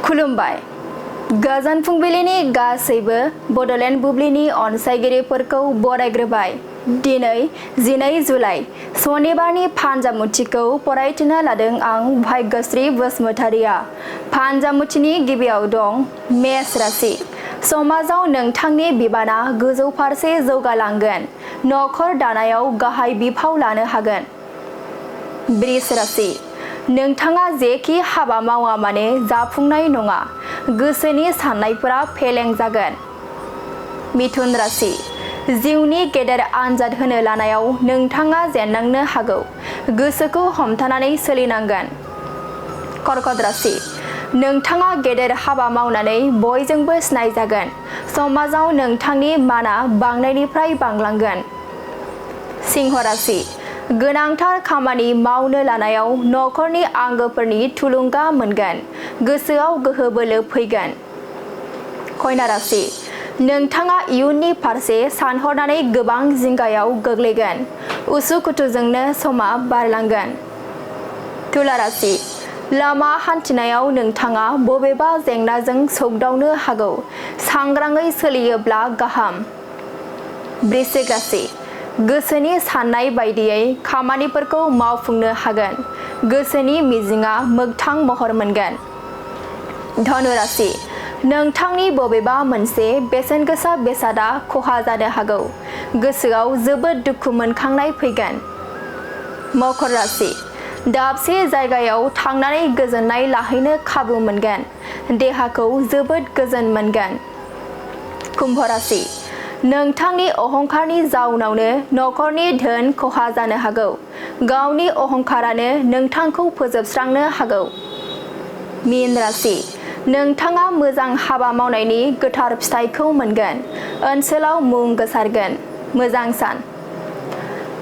खुलुमबाय गोजोन फुंबिलिनि गासैबो बड'लेण्ड बुब्लिनि अनसायगिरिफोरखौ बरायग्रोबाय। दिनै 12 जुलाइ सनिबारनि फानजामुथिखौ फरायथिनो लादों आं भाग्यश्री बसुमतारिया। फानजामुथिनि गिबियाव दं मेष राशि। समाजाव नोंथांनि बिबाना गोजौ फारसे जौगालांगोन। नखर दानायाव गाहाय बिफाव लानो हागोन। वृष राशि। नोंथाङा जेखि हाबा मावा माने जाफुंनाय नङा। गोसोनि साननायफोरा फेलें जागोन। मिथुन राशि। जिउनि गेदेर आनजाद होनो लानायाव नोंथाङा जेननांनो हागौ। गोसोखौ हमथानानै सोलिनांगोन। कर्कट राशि। नोंथाङा गेदेर हाबा मावनानै बयजोंबो सिनायजागोन। समाजाव नोंथांनि माना बांनायनिफ्राय बांलांगोन। सिंह राशि। गोनांथार खामानि मावनो लानायाव नखरनि आंगोफोरनि थुलुंगा मोनगोन। गोसोआव गोहो बोलो फैगोन। कन्या राशि। नोंथाङा इयुननि फारसे सानहरनानै गोबां जिंगायाव गोग्लैगोन। उसुखुथुजोंनो समा बारलांगोन। तुला राशि। लामा हान्थिनायाव नोंथाङा बबेबा जेंनाजों सौदावनो हागौ। सांग्राङै सोलियोब्ला गाहाम। वृश्चिक राशि। गोसोनि साननाय बायदियै खामानिफोरखौ मावफुंनो हागोन। गोसोनि मिजिंआ मोगथां महर मोनगोन। धनु राशि। नोंथांनि बबेबा मोनसे बेसेनगोसा बेसादा खहा जानो हागौ। गोसोआव जोबोद दुखु मोनखांनाय फैगोन। मकर राशि। दाबसे जायगायाव थांनानै गोजोननाय लाहैनो खाबु मोनगोन। देहाखौ जोबोद गोजोन मोनगोन। कुम्भ राशि। नोंथांनि अहंकारनि जाउनावनो नखरनि धोन खहा जानो हागौ। गावनि अहंकारानो नोंथांखौ फोजोबस्रांनो हागौ। मीन राशि। नोंथाङा मोजां हाबा मावनायनि गोथार फिथाइखौ मोनगोन। ओनसोलाव मुं गोसारगोन। मोजां सान।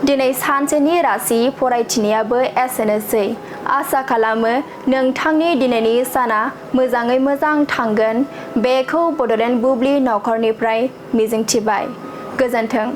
दिनै सानसेनि राशि फरायथिनायाबो एसेनोसै। आसा खालामो नोंथांनि दिनैनि साना मोजाङै मोजां थांगोन। बेखौ बड'लेण्ड बुब्लि नखरनिफ्राय मिजिंथिबाय। गोजोन्थों।